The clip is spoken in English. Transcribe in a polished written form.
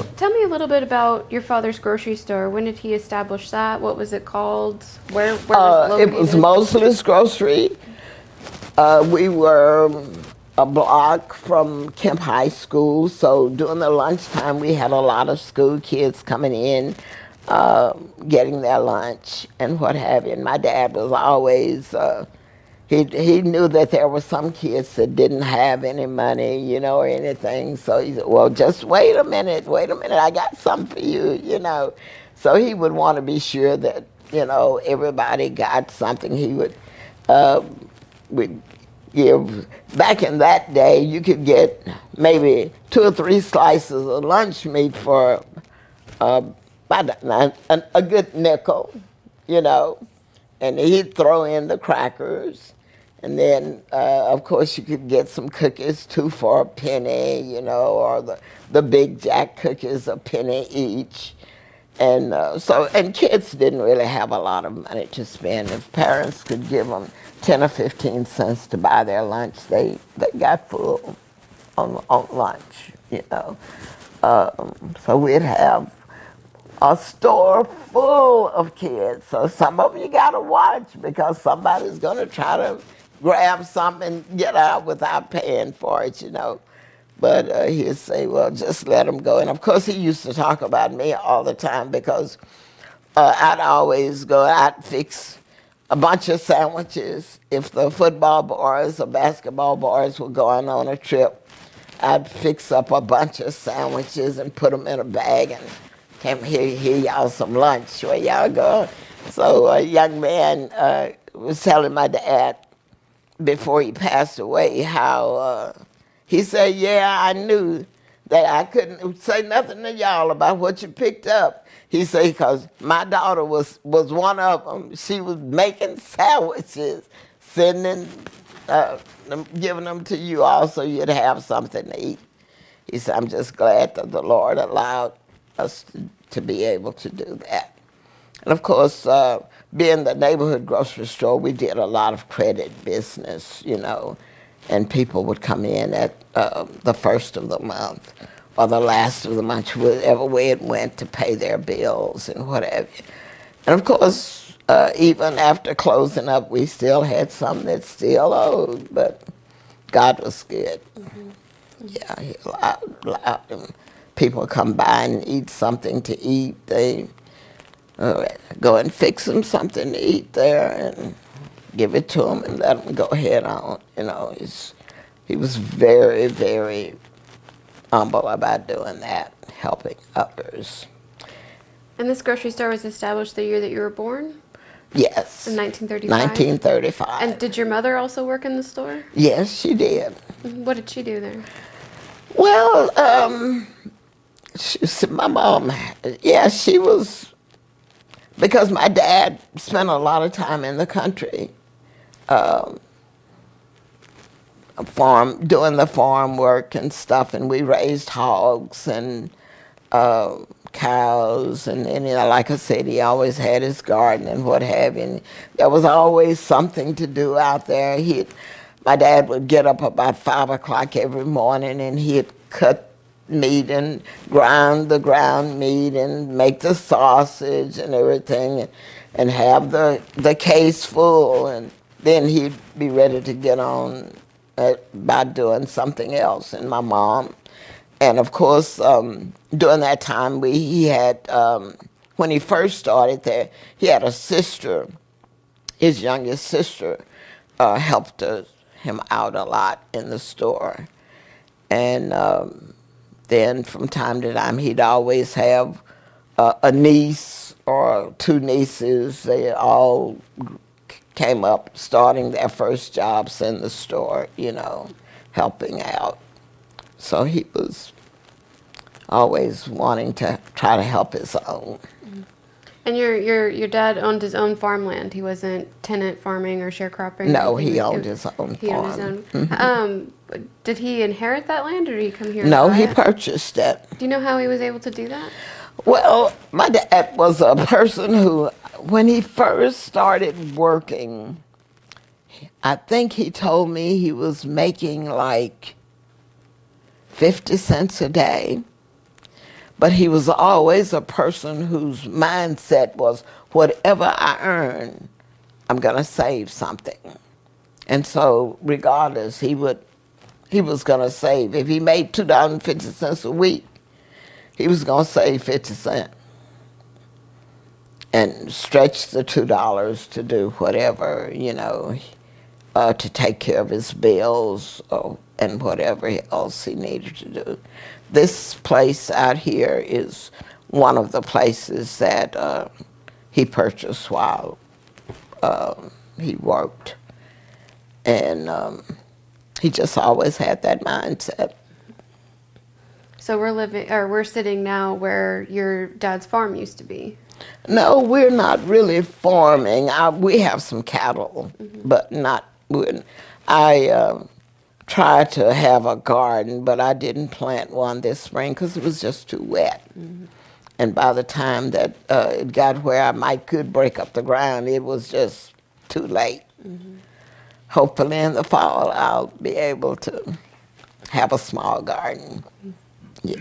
So tell me a little bit about your father's grocery store. When did he establish that? What was it called? Where was it It was located? Mosley's Grocery. We were a block from Kemp High School, so during the lunchtime we had a lot of school kids coming in, getting their lunch and what have you. And my dad was always, he knew that there were some kids that didn't have any money, or anything. So he said, well, just wait a minute, I got something for you. So he would want to be sure that, everybody got something. He would give, back in that day, you could get maybe 2 or 3 slices of lunch meat for about a good nickel, you know, and he'd throw in the crackers. And then, of course, you could get some cookies, 2 for a penny, or the Big Jack cookies, a penny each. And and kids didn't really have a lot of money to spend. If parents could give them 10 or 15 cents to buy their lunch, they got full on lunch. So we'd have a store full of kids. So some of them you got to watch because somebody's going to try to grab something and get out without paying for it. But he'd say, well, just let them go. And of course, he used to talk about me all the time because I'd always go out fix a bunch of sandwiches. If the football boys or basketball boys were going on a trip, I'd fix up a bunch of sandwiches and put them in a bag and came here y'all some lunch. Where y'all go? So a young man was telling my dad before he passed away how he said, yeah, I knew that I couldn't say nothing to y'all about what you picked up. He said, because my daughter was one of them. She was making sandwiches, sending, giving them to you all so you'd have something to eat. He said, I'm just glad that the Lord allowed us to be able to do that. And of course, being the neighborhood grocery store, we did a lot of credit business, and people would come in at the first of the month or the last of the month, whichever way it went, to pay their bills and whatever. And of course, even after closing up, we still had some that still owed, but God was good. Mm-hmm. Yeah, he allowed them. People come by and eat something to eat. They go and fix them something to eat there and give it to them and let them go ahead on. He was very, very humble about doing that, helping others. And this grocery store was established the year that you were born? Yes. In 1935? 1935. And did your mother also work in the store? Yes, she did. What did she do there? Well, my mom, yeah, she was, because my dad spent a lot of time in the country, doing the farm work and stuff, and we raised hogs and cows, and like I said, he always had his garden and what have you. And there was always something to do out there. My dad would get up about 5 o'clock every morning, and he'd cut meat and grind the ground meat and make the sausage and everything, and have the case full, and then he'd be ready to get on by doing something else. And my mom, and of course, during that time, he had, when he first started there, he had a sister, his youngest sister, helped him out a lot in the store. And then from time to time, he'd always have a niece or 2 nieces. They all came up starting their first jobs in the store, helping out. So he was always wanting to try to help his own. And your dad owned his own farmland. He wasn't tenant farming or sharecropping. No, he owned his own farm. He owned his own. Mm-hmm. Did he inherit that land, or did he come here? No, he purchased it. Do you know how he was able to do that? Well, my dad was a person who, when he first started working, I think he told me he was making like 50 cents a day. But he was always a person whose mindset was, whatever I earn, I'm going to save something. And so regardless, he was going to save. If he made $2.50 a week, he was going to save 50 cents and stretch the $2 to do whatever, to take care of his bills and whatever else he needed to do. This place out here is one of the places that he purchased while he worked. And he just always had that mindset. So we're sitting now where your dad's farm used to be. No, we're not really farming. We have some cattle, but not. I tried to have a garden, but I didn't plant one this spring because it was just too wet. And by the time that it got where I could break up the ground, it was just too late. Hopefully in the fall I'll be able to have a small garden. Yeah.